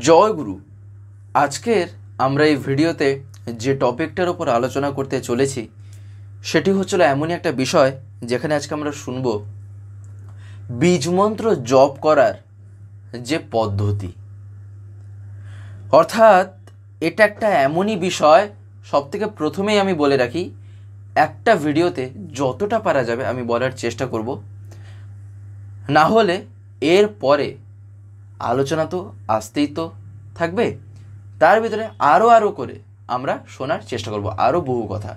জয় গুরু। আজকের আমরা এই ভিডিওতে যে টপিকটার উপর আলোচনা করতে চলেছি সেটি হচ্ছিল এমনই একটা বিষয় যেখানে আজকে আমরা শুনব বীজমন্ত্র জপ করার যে পদ্ধতি। অর্থাৎ এটা একটা এমনই বিষয়, সবথেকে প্রথমেই আমি বলে রাখি, একটা ভিডিওতে যতটা পারা যাবে আমি বলার চেষ্টা করব, না হলে এর পরে আলোচনা তো আসতেই তো থাকবে, তার ভিতরে আরও করে আমরা শোনার চেষ্টা করব আরও বহু কথা।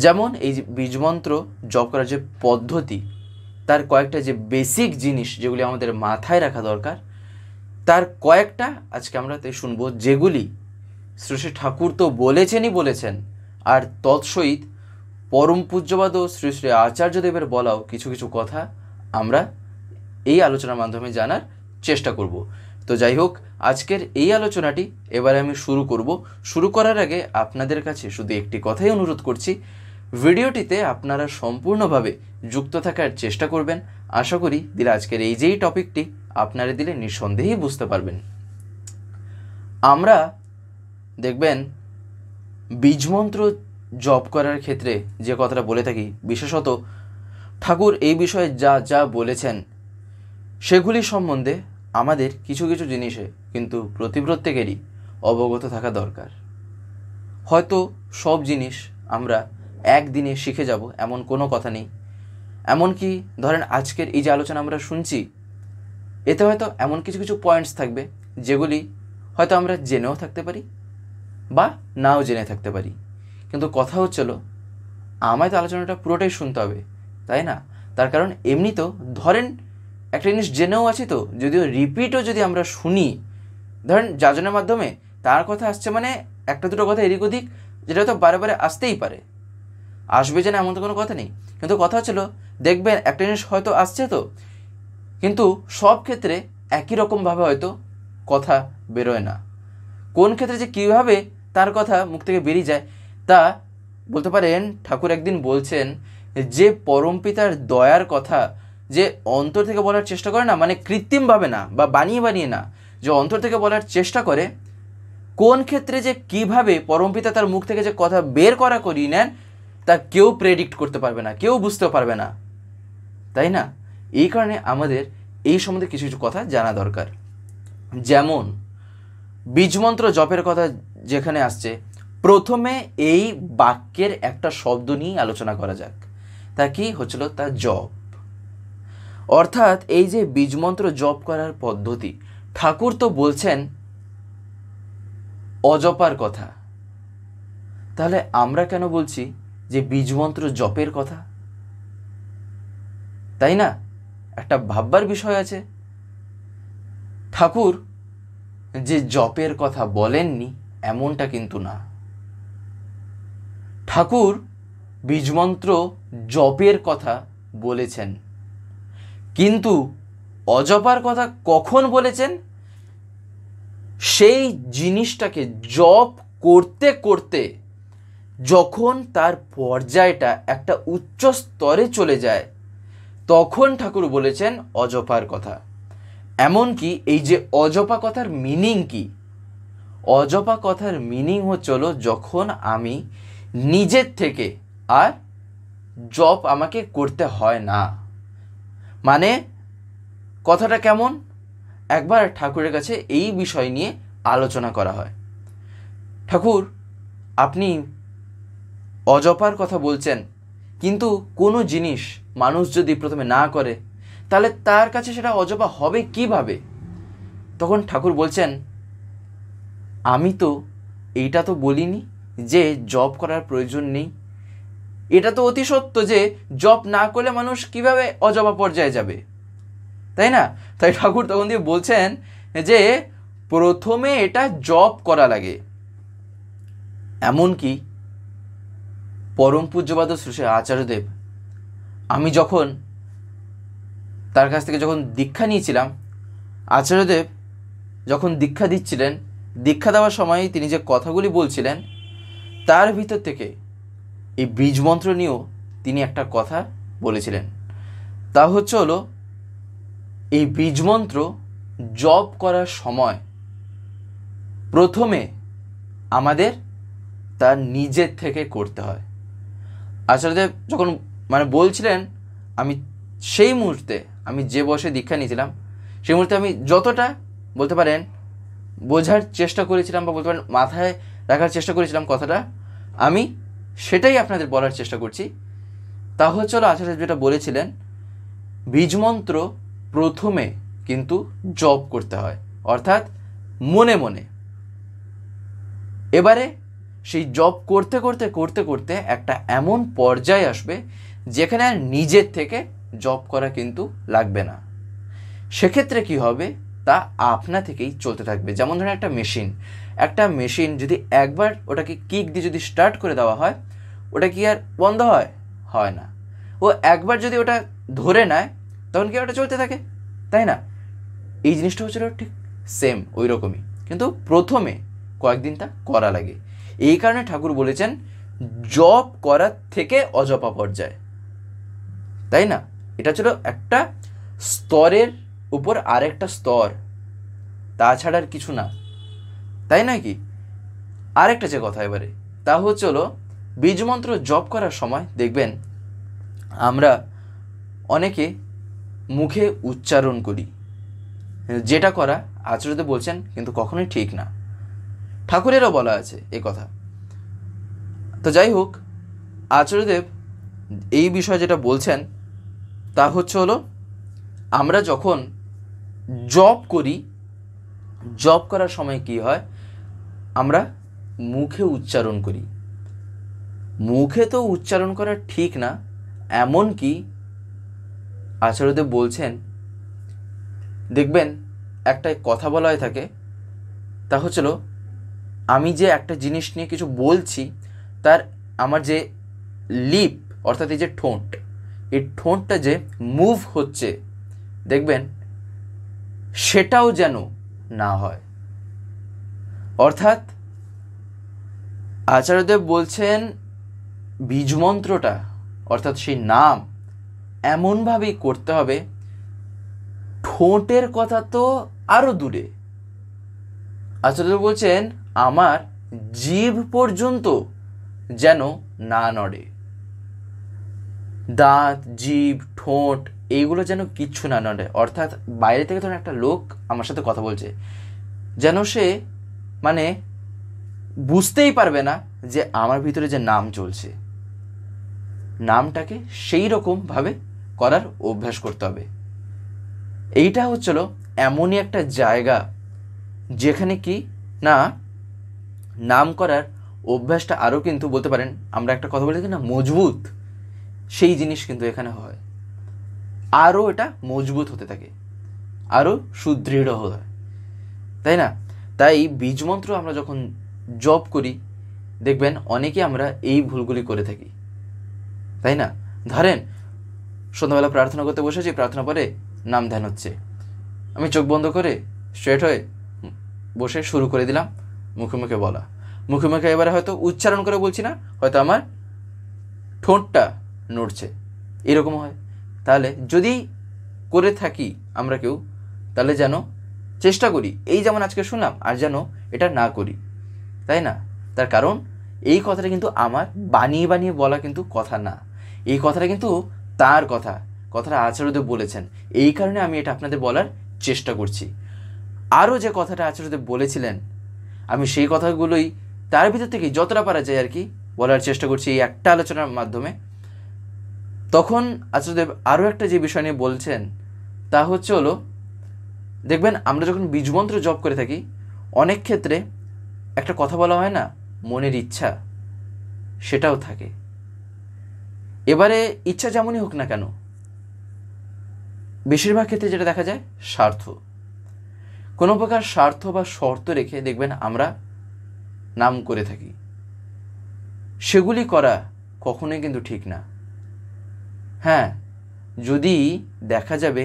যেমন এই যে বীজমন্ত্র জপ করার যে পদ্ধতি, তার কয়েকটা যে বেসিক জিনিস যেগুলি আমাদের মাথায় রাখা দরকার, তার কয়েকটা আজকে আমরা তাই শুনবো, যেগুলি শ্রী শ্রী ঠাকুর তো বলেছেন, আর তৎসহিত পরম পূজ্যপাদ শ্রী শ্রী আচার্যদেবের বলাও কিছু কিছু কথা আমরা এই আলোচনার মাধ্যমে জানার চেষ্টা করব। তো যাই হোক, আজকের এই আলোচনাটি এবারে আমি শুরু করার আগে আপনাদের কাছে শুধু একটি কথাই অনুরোধ করছি, ভিডিওটিতে আপনারা সম্পূর্ণভাবে যুক্ত থাকার চেষ্টা করবেন। আশা করি দিলে আজকের এই যেই টপিকটি আপনারা দিলে নিঃসন্দেহেই বুঝতে পারবেন। আমরা দেখবেন বীজমন্ত্র জপ করার ক্ষেত্রে যে কথাটা বলে থাকি, বিশেষত ঠাকুর এই বিষয়ে যা বলেছেন সেগুলি সম্বন্ধে আমাদের কিছু কিছু জিনিসে কিন্তু প্রত্যেকেরই অবগত থাকা দরকার। হয়তো সব জিনিস আমরা একদিনে শিখে যাব এমন কোনো কথা নেই। এমনকি ধরেন আজকের এই যে আলোচনা আমরা শুনছি, এতে হয়তো এমন কিছু কিছু পয়েন্টস থাকবে যেগুলি হয়তো আমরা জেনেও থাকতে পারি বা নাও জেনে থাকতে পারি, কিন্তু কথা হচ্ছিল আমায় তো আলোচনাটা পুরোটাই শুনতে হবে, তাই না? তার কারণ এমনি তো ধরেন একটা জিনিস জেনেও আছি, তো যদিও রিপিটও যদি আমরা শুনি, ধরেন যাজনের মাধ্যমে তার কথা আসছে, মানে একটা দুটো কথা এদিক ওদিক, যেটা হয়তো বারে বারে আসতেই পারে, আসবে যে না এমন তো কোনো কথা নেই, কিন্তু কথা হচ্ছিল দেখবেন একটা জিনিস হয়তো আসছে, তো কিন্তু সব ক্ষেত্রে একই রকমভাবে হয়তো কথা বেরোয় না। কোন ক্ষেত্রে যে কীভাবে তার কথা মুখ থেকে বেরিয়ে যায় তা বলতে পারেন। ঠাকুর একদিন বলছেন যে পরমপিতার দয়ার কথা যে অন্তর থেকে বলার চেষ্টা করে না, মানে কৃত্রিমভাবে না বা বানিয়ে না, যে অন্তর থেকে বলার চেষ্টা করে, কোন ক্ষেত্রে যে কিভাবে পরমপিতা তার মুখ থেকে যে কথা বের করিয়ে নেন তা কেউ প্রেডিক্ট করতে পারবে না, কেউ বুঝতে পারবে না, তাই না? এই কারণে আমাদের এই সম্বন্ধে কিছু কিছু কথা জানা দরকার। যেমন বীজমন্ত্র জপের কথা যেখানে আসছে, প্রথমে এই বাক্যের একটা শব্দ নিয়ে আলোচনা করা যাক। তা কি হচ্ছিল? তা জপ। অর্থাৎ এই যে বীজমন্ত্র জপ করার পদ্ধতি, ঠাকুর তো বলছেন অজপার কথা, তাহলে আমরা কেন বলছি যে বীজমন্ত্র জপের কথা? তাই না? একটা ভাববার বিষয় আছে। ঠাকুর যে জপের কথা বলেননি এমনটা কিন্তু না, ঠাকুর বীজমন্ত্র জপের কথা বলেছেন, কিন্তু অজপার কথা কখন বলেছেন? সেই জিনিসটাকে জপ করতে করতে যখন তার পর্যায়টা একটা উচ্চ স্তরে চলে যায়, তখন ঠাকুর বলেছেন অজপার কথা। এমনকি এই যে অজপা কথার মিনিং কি? অজপা কথার মিনিং হচ্ছিল যখন আমি নিজের থেকে আর জপ আমাকে করতে হয় না। মানে কথাটা কেমন? একবার ঠাকুরের কাছে এই বিষয় নিয়ে আলোচনা করা হয়, ঠাকুর আপনি অজপার কথা বলছেন, কিন্তু কোনো জিনিস মানুষ যদি প্রথমে না করে তাহলে তার কাছে সেটা অজপা হবে কিভাবে? তখন ঠাকুর বলছেন, আমি তো এইটা তো বলিনি যে জপ করার প্রয়োজন নেই, এটা তো অতি সত্য যে জপ না করলে মানুষ কিভাবে অজপা পর্যায়ে যাবে, তাই না? তাই ঠাকুর তখন দিয়ে বলছেন যে প্রথমে এটা জপ করা লাগে। এমনকি পরম পূজ্যপাদ শ্রী শ্রী আচার্যদেব, আমি যখন তার কাছ থেকে যখন দীক্ষা নিয়েছিলাম, আচার্যদেব যখন দীক্ষা দিচ্ছিলেন, দীক্ষা দেওয়ার সময় তিনি যে কথাগুলি বলছিলেন তার ভিতর থেকে এই বীজমন্ত্র নিয়েও তিনি একটা কথা বলেছিলেন। তা হলো এই বীজমন্ত্র জপ করার সময় প্রথমে আমাদের তার নিজের থেকে করতে হয়। আচার্যদেব যখন বলছিলেন, আমি সেই মুহূর্তে, আমি যে বয়সে দীক্ষা নিয়েছিলাম সেই মুহূর্তে আমি যতটা বলতে পারেন বোঝার চেষ্টা করেছিলাম বা বলতে পারেন মাথায় রাখার চেষ্টা করেছিলাম কথাটা, আমি সেটাই আপনাদের বলার চেষ্টা করছি। তা হচ্ছে আচার্য যেটা বলেছিলেন, বীজমন্ত্র প্রথমে কিন্তু জপ করতে হয়, অর্থাৎ মনে মনে। এবারে সেই জপ করতে করতে করতে করতে একটা এমন পর্যায়ে আসবে যেখানে আর নিজের থেকে জপ করা কিন্তু লাগবে না। সেক্ষেত্রে কি হবে, তা আপনা থেকেই চলতে থাকবে। যেমন ধরেন একটা মেশিন যদি একবার ওটাকে কিক দিয়ে যদি স্টার্ট করে দেওয়া হয়, ওটা কি আর বন্ধ হয় না। ও একবার যদি ওটা ধরে নেয় তখন কি ওটা চলতে থাকে, তাই না? এই জিনিসটা হচ্ছিল ঠিক সেম ওই রকমই, কিন্তু প্রথমে কয়েকদিন তা করা লাগে। এই কারণে ঠাকুর বলেছেন জপ করার থেকে অজপা পর্যায়ে, তাই না? এটা ছিল একটা স্তরের উপর আরেকটা স্তর, তাছাড়া আর কিছু না, তাই নয় কি? আরেকটা যে কথা এবারে, তা হচ্ছে বীজমন্ত্র জপ করার সময় দেখবেন আমরা অনেকে মুখে উচ্চারণ করি, যেটা করা আচার্যদেব বলছেন কিন্তু কখনোই ঠিক না, ঠাকুরেরও বলা আছে এই কথা। তো যাই হোক, আচার্যদেব এই বিষয়ে যেটা বলছেন তা হচ্ছে আমরা যখন জপ করি, জপ করার সময় কি হয়, আমরা মুখে উচ্চারণ করি। মুখে তো উচ্চারণ করা ঠিক না, এমনকি আচার্যদেব বলছেন, দেখবেন একটা কথা বলা হয়ে থাকে, তা হচ্ছিল আমি যে একটা জিনিস নিয়ে কিছু বলছি, তার আমার যে লিপ অর্থাৎ এই যে ঠোঁট, এই ঠোঁটটা যে মুভ হচ্ছে দেখবেন সেটাও যেন না হয়। অর্থাৎ আচার্যদেব বলছেন বীজমন্ত্রটা অর্থাৎ সেই নাম এমনভাবেই করতে হবে, ঠোঁটের কথা তো আরো দূরে। আচার্যদেব বলছেন আমার জিভ পর্যন্ত যেন না নড়ে, দাঁত, জিভ, ঠোঁট এইগুলো যেন কিচ্ছু না নড়ে। অর্থাৎ বাইরে থেকে ধরুন একটা লোক আমার সাথে কথা বলছে, যেন সে বুঝতেই পারবে না যে আমার ভিতরে যে নাম চলছে, নামটাকে সেই রকমভাবে করার অভ্যাস করতে হবে। এইটা হচ্ছিল এমনই একটা জায়গা যেখানে কি না নাম করার অভ্যাসটা আরও কিন্তু বলতে পারেন, আমরা একটা কথা বলি না মজবুত, সেই জিনিস কিন্তু এখানে হয়, আরও এটা মজবুত হতে থাকে, আরও সুদৃঢ় হয়, তাই না? তাই বীজমন্ত্র আমরা যখন জপ করি দেখবেন অনেকে আমরা এই ভুলগুলি করে থাকি, তাই না? ধরেন সন্ধ্যাবেলা প্রার্থনা করতে বসেছি, প্রার্থনা পরে নাম ধ্যান হচ্ছে, আমি চোখ বন্ধ করে স্ট্রেট হয়ে বসে শুরু করে দিলাম মুখে মুখে বলা। মুখে মুখে এবারে হয়তো উচ্চারণ করে বলছি না, হয়তো আমার ঠোঁটটা নড়ছে, এরকম হয়। তাহলে যদি করে থাকি আমরা কেউ, তাহলে যেন চেষ্টা করি এই যেমন আজকে শুনলাম আর যেন এটা না করি, তাই না? তার কারণ এই কথাটা কিন্তু আমার বানিয়ে বানিয়ে বলা কিন্তু কথা না, এই কথাটা কিন্তু তার কথাটা আচার্যদেব বলেছেন, এই কারণে আমি এটা আপনাদের বলার চেষ্টা করছি। আরও যে কথাটা আচার্যদেব বলেছিলেন আমি সেই কথাগুলোই তার ভিতর থেকে যতটা পারা যায় আর কি বলার চেষ্টা করছি এই একটা আলোচনার মাধ্যমে। তখন আচার্যদেব আরও একটা যে বিষয় নিয়ে বলছেন তা হচ্ছে দেখবেন আমরা যখন বীজমন্ত্র জপ করে থাকি অনেক ক্ষেত্রে একটা কথা বলা হয় না, মনের ইচ্ছা, সেটাও থাকে। এবারে ইচ্ছা যেমনই হোক না কেন, বেশিরভাগ ক্ষেত্রে যেটা দেখা যায় স্বার্থ, কোনো প্রকার স্বার্থ বা শর্ত রেখে দেখবেন আমরা নাম করে থাকি, সেগুলি করা কখনোই কিন্তু ঠিক না। হ্যাঁ, যদি দেখা যাবে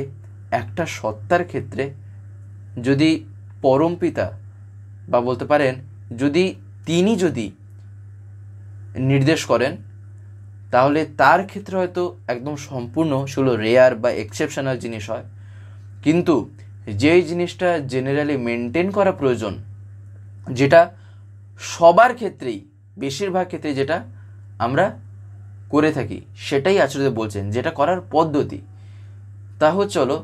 একটা সত্তার ক্ষেত্রে যদি পরমপিতা বা বলতে পারেন তিনি যদি নির্দেশ করেন তাহলে তার ক্ষেত্রে হয়তো একদম সম্পূর্ণ সেগুলো রেয়ার বা এক্সেপশনাল জিনিস হয়, কিন্তু যেই জিনিসটা জেনারেলি মেনটেন করা প্রয়োজন যেটা সবার ক্ষেত্রেই, বেশিরভাগ ক্ষেত্রে যেটা আমরা করে থাকি, সেটাই আচার্য বলছেন, যেটা করার পদ্ধতি। তা হচ্ছে হলো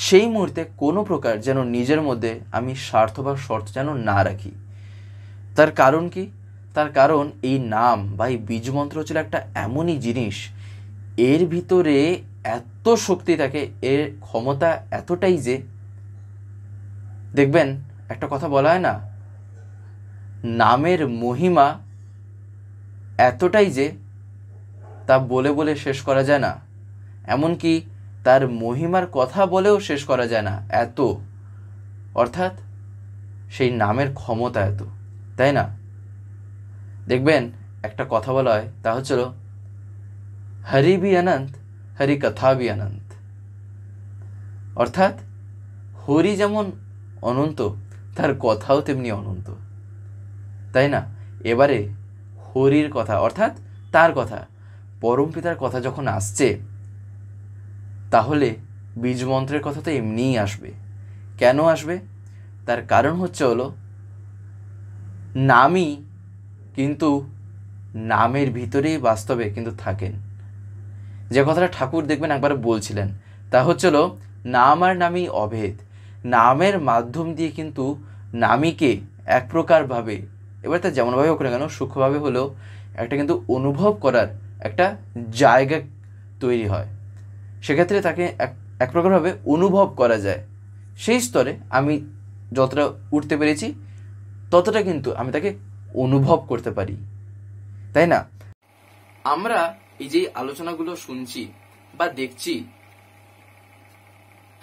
সেই মুহূর্তে কোনো প্রকার যেন নিজের মধ্যে আমি স্বার্থ বা শর্ত যেন না রাখি। তার কারণ কি? তার কারণ এই নাম বা এই বীজমন্ত্র হচ্ছিল একটা এমনই জিনিস, এর ভিতরে এত শক্তি থাকে, এর ক্ষমতা এতটাই যে, দেখবেন একটা কথা বলা হয় না, নামের মহিমা এতটাই যে তা বলে বলে শেষ করা যায় না, এমনকি তার মহিমার কথা বলেও শেষ করা যায় না, এত, অর্থাৎ সেই নামের ক্ষমতা এত, তাই না? দেখবেন একটা কথা বলা হয়, তা হচ্ছিল হরি ভি অনন্ত, হরি কথা ভি অনন্ত। অর্থাৎ হরি যেমন অনন্ত, তার কথাও তেমনি অনন্ত, তাই না? এবারে হরির কথা অর্থাৎ তার কথা, পরমপিতার কথা যখন আসছে, তাহলে বীজমন্ত্রের কথা তো এমনিই আসবে। কেন আসবে? তার কারণ হচ্ছে হলো নামই কিন্তু নামের ভিতরেই বাস্তবে কিন্তু থাকেন। যে কথাটা ঠাকুর দেখবেন একবার বলছিলেন, তা হচ্ছিল নাম আর নামই অভেদ। নামের মাধ্যম দিয়ে কিন্তু নামীকে এক প্রকারভাবে, এবার তা যেমনভাবে হোক না কেন, সূক্ষ্মভাবে হলেও একটা কিন্তু অনুভব করার একটা জায়গা তৈরি হয়। সেক্ষেত্রে তাকে এক প্রকারভাবে অনুভব করা যায়। সেই স্তরে আমি যতটা উঠতে পেরেছি, ততটা কিন্তু আমি তাকে অনুভব করতে পারি, তাই না? আমরা এই যে আলোচনাগুলো শুনছি বা দেখছি,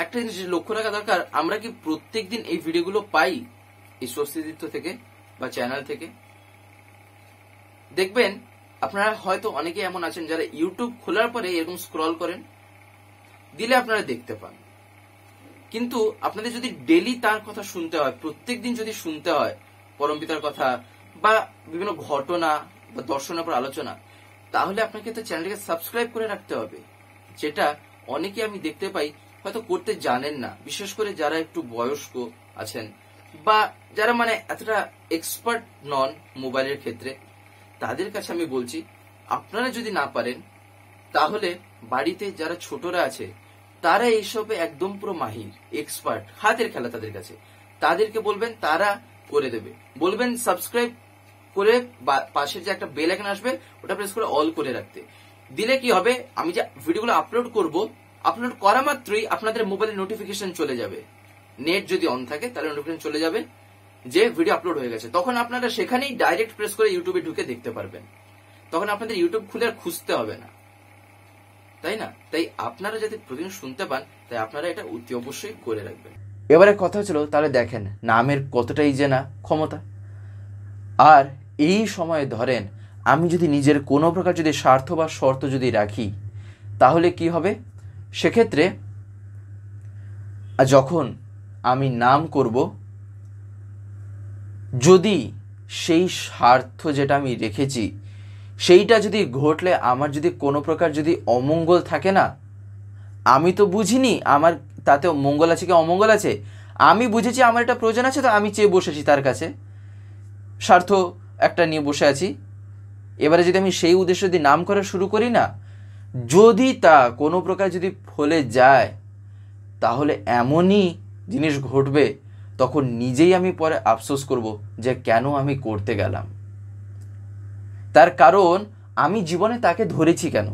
একটা জিনিস লক্ষ্য রাখা দরকার, আমরা কি প্রত্যেকদিন এই ভিডিওগুলো পাই এই স্বস্তিতীর্থ থেকে বা চ্যানেল থেকে? দেখবেন আপনারা হয়তো অনেকে এমন আছেন যারা ইউটিউব খোলার পরে এরকম স্ক্রল করেন, দিলে আপনারা দেখতে পান, কিন্তু আপনাদের যদি ডেলি তার কথা শুনতে হয়, প্রত্যেকদিন যদি শুনতে হয় পরমপিতার কথা বা বিভিন্ন ঘটনা বা দর্শনের উপর আলোচনা, তাহলে আপনাকে তো চ্যানেলটাকে সাবস্ক্রাইব করে রাখতে হবে, যেটা অনেকে আমি দেখতে পাই হয়তো করতে জানেন না। বিশেষ করে যারা একটু বয়স্ক আছেন বা যারা মানে এতটা এক্সপার্ট নন মোবাইলের ক্ষেত্রে, তাদের কাছে আমি বলছি, আপনারা যদি না পারেন তাহলে বাড়িতে যারা ছোটরা আছে, তারা এইসবে একদম পুরো মাহির, এক্সপার্ট, হাতের খেলা তাদের কাছে, তাদেরকে বলবেন, তারা করে দেবে। বলবেন সাবস্ক্রাইব করে পাশের যে একটা বেল আইকন আসবে, ওটা প্রেস করে অল করে রাখতে। দিলে কি হবে, আমি যে ভিডিওগুলো আপলোড করব, আপলোড করা মাত্রই আপনাদের মোবাইলে নোটিফিকেশন চলে যাবে। নেট যদি অন থাকে তাহলে নোটিফিকেশন চলে যাবে যে ভিডিও আপলোড হয়ে গেছে। তখন আপনারা সেখানেই ডাইরেক্ট প্রেস করে ইউটিউবে ঢুকে দেখতে পারবেন। তখন আপনাদের ইউটিউব খুলে আর খুঁজতে হবে না, তাই না? তাই আপনারা যাতে প্রতিদিন শুনতে পান, তাই আপনারা এটা অতি অবশ্যই করে রাখবেন। এবারে কথা হচ্ছিল, তাহলে দেখেন নামের কতটাই যে না ক্ষমতা। আর এই সময়ে ধরেন আমি যদি নিজের কোনো প্রকার যদি স্বার্থ বা শর্ত যদি রাখি, তাহলে কি হবে? সেক্ষেত্রে যখন আমি নাম করব, যদি সেই স্বার্থ যেটা আমি রেখেছি সেইটা যদি ঘটলে আমার যদি কোনো প্রকার যদি অমঙ্গল থাকে না, আমি তো বুঝিনি আমার তাতে মঙ্গল আছে কি অমঙ্গল আছে, আমি বুঝেছি আমার এটা প্রয়োজন আছে, তো আমি চেয়ে বসেছি তার কাছে, স্বার্থ একটা নিয়ে বসে আছি। এবারে যদি আমি সেই উদ্দেশ্যে যদি নাম করা শুরু করি না, যদি তা কোনো প্রকার যদি ফলে যায়, তাহলে এমনই জিনিস ঘটবে, তখন নিজেই আমি পরে আফসোস করব যে কেন আমি করতে গেলাম। তার কারণ আমি জীবনে তাকে ধরেছি কেন?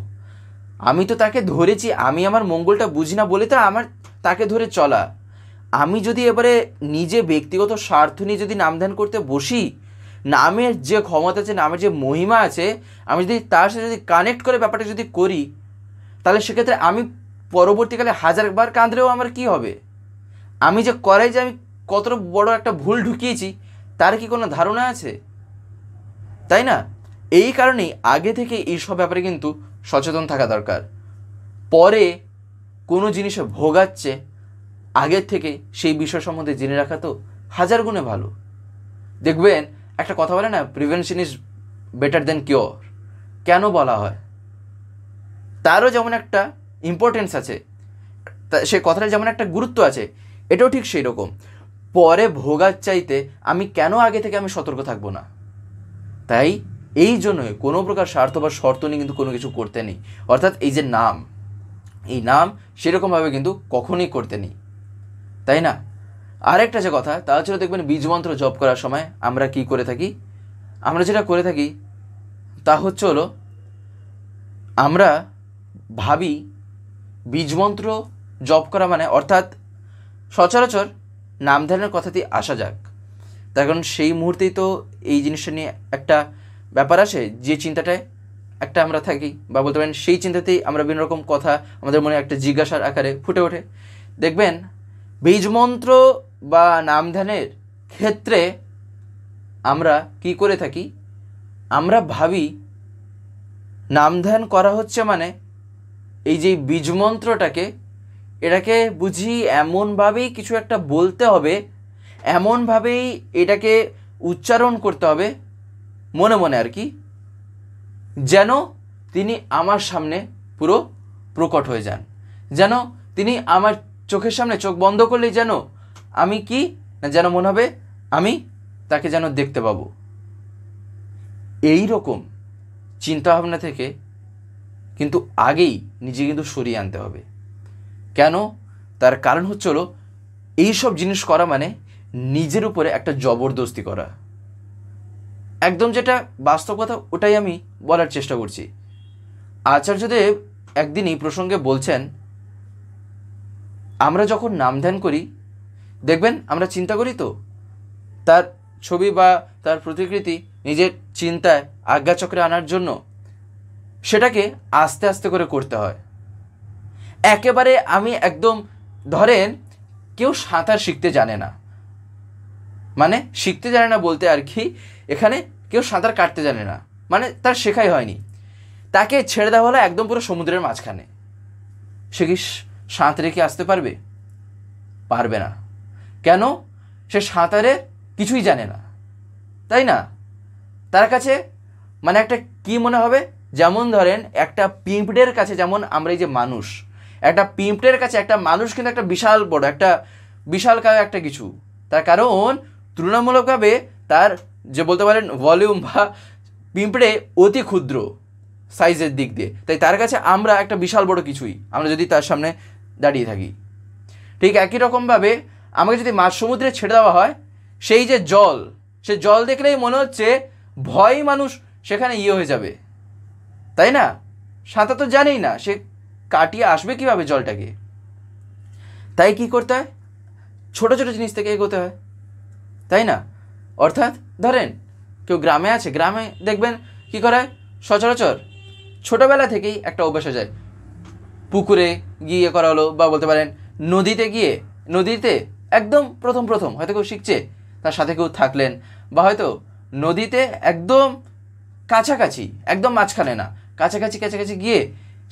আমি তো তাকে ধরেছি, আমি আমার মঙ্গলটা বুঝি না বলে তো আমার তাকে ধরে চলা। আমি যদি এবারে নিজে ব্যক্তিগত স্বার্থ নিয়ে যদি নাম ধ্যান করতে বসি, নামের যে ক্ষমতা আছে, নামের যে মহিমা আছে, আমি যদি তার সাথে যদি কানেক্ট করে ব্যাপারটা যদি করি, তাহলে সেক্ষেত্রে আমি পরবর্তীকালে হাজারবার কাঁদলেও আমার কি হবে? আমি যে করাই যে আমি কতটা বড় একটা ভুল ঢুকিয়েছি, তার কি কোনো ধারণা আছে? তাই না? এই কারণেই আগে থেকে এইসব ব্যাপারে কিন্তু সচেতন থাকা দরকার। পরে কোনো জিনিসে ভোগাচ্ছে, আগের থেকে সেই বিষয় সম্বন্ধে জেনে রাখা তো হাজার গুণে ভালো। দেখবেন একটা কথা বলে না, prevention is better then cure. কেন বলা হয়? তারও যেমন একটা ইম্পর্টেন্স আছে, সে কথাটার যেমন একটা গুরুত্ব আছে, এটাও ঠিক সেই রকম। পরে ভোগার চাইতে আমি কেন আগে থেকে আমি সতর্ক থাকবো না? তাই এই জন্যই কোনো প্রকার স্বার্থ বা শর্ত নিয়ে কিন্তু কোনো কিছু করতে নেই। অর্থাৎ এই যে নাম, এই নাম সেরকমভাবে কিন্তু কখনোই করতে নেই, তাই না? আরেকটা যে কথা, তা হচ্ছে দেখবেন বীজমন্ত্র জপ করার সময় আমরা কি করে থাকি, আমরা যেটা করে থাকি তা হচ্ছে হলো আমরা ভাবি বীজমন্ত্র জপ করা মানে, অর্থাৎ সচরাচর নাম ধ্যানের কথাতেই আসা যাক, তার কারণ সেই মুহূর্তেই তো এই জিনিসটা নিয়ে একটা ব্যাপার আসে, যে চিন্তাটায় একটা আমরা থাকি, বা বলতে পারেন সেই চিন্তাতেই আমরা বিভিন্ন রকম কথা আমাদের মনে একটা জিজ্ঞাসার আকারে ফুটে ওঠে। দেখবেন বীজমন্ত্র বা নাম ধ্যানের ক্ষেত্রে আমরা কি করে থাকি, আমরা ভাবি নাম ধ্যান করা হচ্ছে মানে এই যে বীজমন্ত্রটাকে, এটাকে বুঝি এমনভাবেই কিছু একটা বলতে হবে, এমনভাবেই এটাকে উচ্চারণ করতে হবে মনে মনে আর কি, যেন তিনি আমার সামনে পুরো প্রকট হয়ে যান, যেন তিনি আমার চোখের সামনে, চোখ বন্ধ করলেই যেন আমি কি না, যেন মনে হবে আমি তাকে যেন দেখতে পাবো। এই রকম চিন্তাভাবনা থেকে কিন্তু আগেই নিজে কিন্তু সরিয়ে আনতে হবে। কেন? তার কারণ হচ্ছে হলো এইসব জিনিস করা মানে নিজের উপরে একটা জবরদস্তি করা। একদম যেটা বাস্তব কথা ওটাই আমি বলার চেষ্টা করছি। আচার্যদেব একদিন এই প্রসঙ্গে বলছেন, আমরা যখন নাম ধ্যান করি দেখবেন আমরা চিন্তা করি তো তার ছবি বা তার প্রতিকৃতি নিজের চিন্তায় আজ্ঞাচক্রে আনার জন্য সেটাকে আস্তে আস্তে করে করতে হয়। একেবারে আমি একদম ধরেন কেউ সাঁতার শিখতে জানে না, মানে শিখতে জানে না বলতে আর কি, এখানে কেউ সাঁতার কাটতে জানে না, মানে তার শেখাই হয়নি, তাকে ছেড়ে দেওয়া হলো একদম পুরো সমুদ্রের মাঝখানে, সে কি সাঁতরে কি আসতে পারবে? পারবে না। কেন? সে সাঁতারে কিছুই জানে না, তাই না? তার কাছে মানে একটা কি মনে হবে, যেমন ধরেন একটা পিঁপড়ের কাছে, যেমন আমরা এই যে মানুষ, একটা পিঁপড়ের কাছে একটা মানুষ কিন্তু একটা বিশাল বড়, একটা বিশালকায় একটা কিছু, তার কারণ তুলনামূলকভাবে তার যে বলতে পারেন ভলিউম বা পিঁপড়ে অতি ক্ষুদ্র সাইজের দিক দিয়ে, তাই তার কাছে আমরা একটা বিশাল বড় কিছুই, আমরা যদি তার সামনে দাঁড়িয়ে থাকি। ঠিক একই রকমভাবে আমাকে যদি মাঝ সমুদ্রে ছেড়ে দেওয়া হয়, সেই যে জল, সে জল দেখলেই মনে হচ্ছে ভয় মানুষ সেখানে হয়ে যাবে, তাই না? সাঁতার তো জানেই না, সে কাটিয়ে আসবে কীভাবে জলটাকে? তাই কি করতে হয়? ছোটো ছোটো জিনিস থেকে এগোতে হয়, তাই না? অর্থাৎ ধরেন কেউ গ্রামে আছে, গ্রামে দেখবেন কি করে সচরাচর ছোটোবেলা থেকেই একটা অভ্যাস হয়ে যায়, পুকুরে গিয়ে করা হলো, বা বলতে পারেন নদীতে গিয়ে, নদীতে একদম প্রথম প্রথম হয়তো কেউ শিখছে, তার সাথে কেউ থাকলেন, বা হয়তো নদীতে একদম কাছাকাছি, একদম মাঝখানে না, কাছাকাছি কাছাকাছি গিয়ে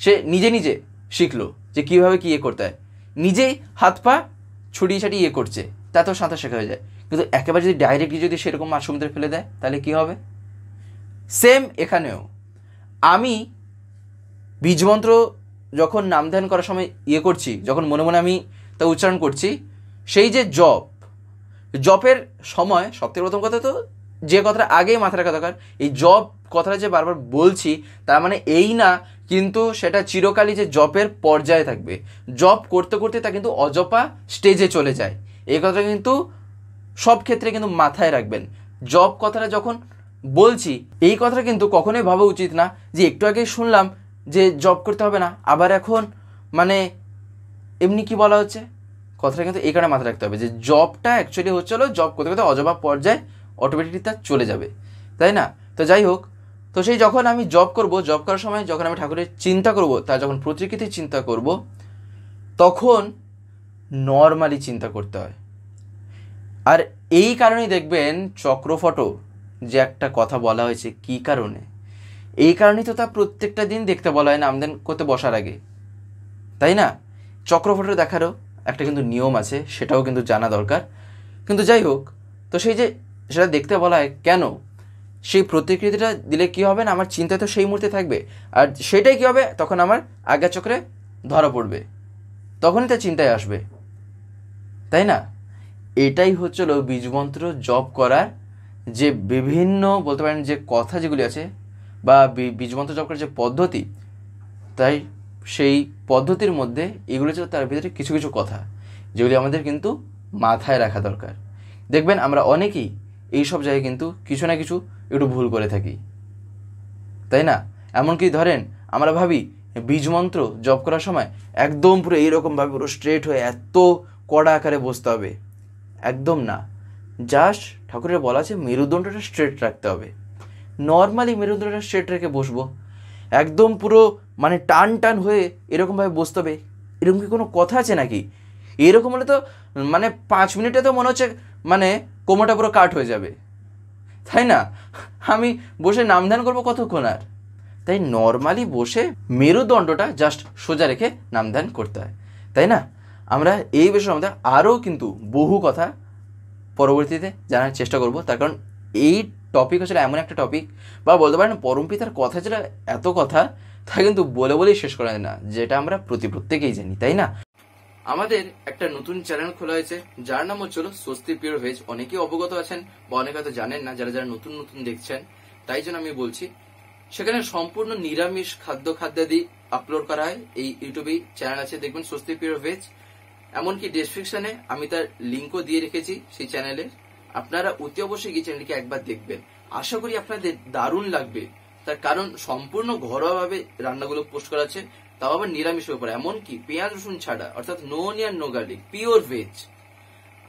সে নিজে নিজে শিখলো যে কীভাবে কী করতে হয়, নিজেই হাত পা ছুটিয়ে ছাটিয়ে করছে, তাতেও সাঁতার শেখা হয়ে যায়। কিন্তু একেবারে যদি ডাইরেক্টলি যদি সেরকম মাছ সমুদ্রে ফেলে দেয় তাহলে কি হবে? সেম এখানেও আমি বীজমন্ত্র যখন নাম ধ্যান করার সময় করছি, যখন মনে মনে আমি তা উচ্চারণ করছি, সেই যে জপের সময় সবথেকে প্রথম কথা তো যে কথাটা আগেই মাথায় রাখা দরকার, এই জপ কথাটা যে বারবার বলছি তার মানে এই না কিন্তু সেটা চিরকালই যে জপের পর্যায়ে থাকবে, জপ করতে করতে তা কিন্তু অজপা স্টেজে চলে যায়। এই কথাটা কিন্তু সব ক্ষেত্রে কিন্তু মাথায় রাখবেন। জপ কথাটা যখন বলছি এই কথাটা কিন্তু কখনোই ভাবা উচিত না যে একটু আগেই শুনলাম যে জব করতে হবে না, আবার এখন মানে এমনি কি বলা হচ্ছে, কথাটা কিন্তু এই কারণে মাথায় রাখতে হবে যে জবটা অ্যাকচুয়ালি হচ্ছিলো জব করতে করতে অজবা পর্যায়ে অটোমেটিকলি তা চলে যাবে, তাই না? তো যাই হোক, তো সেই যখন আমি জব করব, জব করার সময় যখন আমি ঠাকুরের চিন্তা করব, তার যখন প্রতিকৃতির চিন্তা করব, তখন নর্মালি চিন্তা করতে হয়। আর এই কারণেই দেখবেন চক্রফটো যে একটা কথা বলা হয়েছে, কি কারণে? এই কারণেই তো তা প্রত্যেকটা দিন দেখতে বলা হয় নামদান করতে বসার আগে, তাই না? চক্রফটো দেখারও একটা কিন্তু নিয়ম আছে, সেটাও কিন্তু জানা দরকার। কিন্তু যাই হোক, তো সেই যে সেটা দেখতে বলা হয় কেন, সেই প্রতিকৃতিটা দিলে কী হবে না, আমার চিন্তা তো সেই মুহূর্তে থাকবে, আর সেটাই কী হবে, তখন আমার আজ্ঞাচক্রে ধরা পড়বে, তখনই তার চিন্তায় আসবে, তাই না? এটাই হচ্ছিল বীজমন্ত্র জপ করার যে বিভিন্ন বলতে পারেন যে কথা যেগুলি আছে বা বীজমন্ত্র জপ করার যে পদ্ধতি, তাই সেই পদ্ধতির মধ্যে এগুলো ছিল তার ভিতরে কিছু কিছু কথা যেগুলি আমাদের কিন্তু মাথায় রাখা দরকার। দেখবেন আমরা অনেকেই এই সব জায়গায় কিন্তু কিছু না কিছু একটু ভুল করে থাকি, তাই না? এমনকি ধরেন আমরা ভাবি বীজমন্ত্র জপ করার সময় একদম পুরো এইরকমভাবে পুরো স্ট্রেট হয়ে এত কড়া আকারে বসতে হবে, একদম না। জাস্ট ঠাকুরের বলা আছে মেরুদণ্ডটা স্ট্রেট রাখতে হবে। নর্মালি মেরুদণ্ডটা স্ট্রেট রেখে বসবো, একদম পুরো মানে টান টান হয়ে এরকমভাবে বসতে হবে, এরকম কি কোনো কথা আছে নাকি? এরকম হলে তো মানে 5 মিনিটে তো মনে হচ্ছে মানে কোমরটা পুরো কাট হয়ে যাবে, তাই না? আমি বসে নাম ধ্যান করবো কতক্ষণ আর? তাই নর্মালি বসে মেরুদণ্ডটা জাস্ট সোজা রেখে নাম ধ্যান করতে হয়, তাই না? আমরা এই বিষয়ে আমাদের আরও কিন্তু বহু কথা পরবর্তীতে জানার চেষ্টা করব, তার কারণ এই টপিক হচ্ছে এমন একটা টপিক বা বলতে পারেন পরমপিতার কথা যেটা এত কথা তা কিন্তু বলে বলেই শেষ করা যায় না, যেটা আমরা প্রত্যেকেই জানি, তাই না? আমাদের একটা নতুন চ্যানেল খোলা হয়েছে যার নাম হচ্ছিল স্বস্তি পিওর ভেজ। অনেকেই অবগত আছেন বা অনেকে হয়তো জানেন না, যারা যারা নতুন নতুন দেখছেন তাই জন্য আমি বলছি। সেখানে সম্পূর্ণ নিরামিষ খাদ্যাদি আপলোড করা হয়। এই ইউটিউবে চ্যানেল আছে, দেখবেন স্বস্তি পিওর ভেজ। এমনকি ডেসক্রিপশনে আমি তার লিঙ্কও দিয়ে রেখেছি সেই চ্যানেলের। আপনারা অতি অবশ্যই গিয়ে চ্যানেলটিকে একবার দেখবেন, আশা করি আপনাদের দারুণ লাগবে। তার কারণ সম্পূর্ণ ঘরোয়াভাবে রান্নাগুলো পোস্ট করা আছে, তাও আবার নিরামিষের উপর, এমনকি পেঁয়াজ রসুন ছাড়া, অর্থাৎ no onion no garlic, pure veg.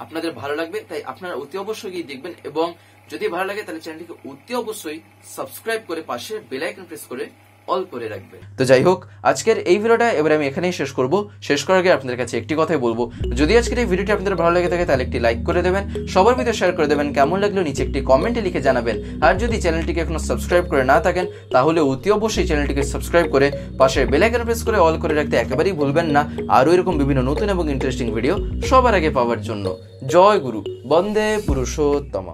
আপনাদের ভালো লাগবে, তাই আপনারা অতি অবশ্যই গিয়ে দেখবেন। এবং যদি ভালো লাগে তাহলে চ্যানেলটিকে অতি অবশ্যই সাবস্ক্রাইব করে পাশে বেল আইকন প্রেস করে অল করে রাখবেন। তো যাই হোক, আজকের এই ভিডিওটা এবার আমি এখানেই শেষ করব। শেষ করার আগে আপনাদের কাছে একটি কথাই বলবো, যদি আজকের এই ভিডিওটি আপনাদের ভালো লাগে থাকে তাহলে একটি লাইক করে দেবেন, সবার ভিতরে শেয়ার করে দেবেন, কেমন লাগলো নিচে একটি কমেন্টে লিখে জানাবেন। আর যদি চ্যানেলটিকে এখনো সাবস্ক্রাইব করে না থাকেন তাহলে অতি অবশ্যই চ্যানেলটিকে সাবস্ক্রাইব করে পাশে বেল আইকন প্রেস করে অল করে রাখতে একেবারেই ভুলবেন না, আরও এরকম বিভিন্ন নতুন এবং ইন্টারেস্টিং ভিডিও সবার আগে পাওয়ার জন্য। জয় গুরু, বন্দে পুরুষোত্তম।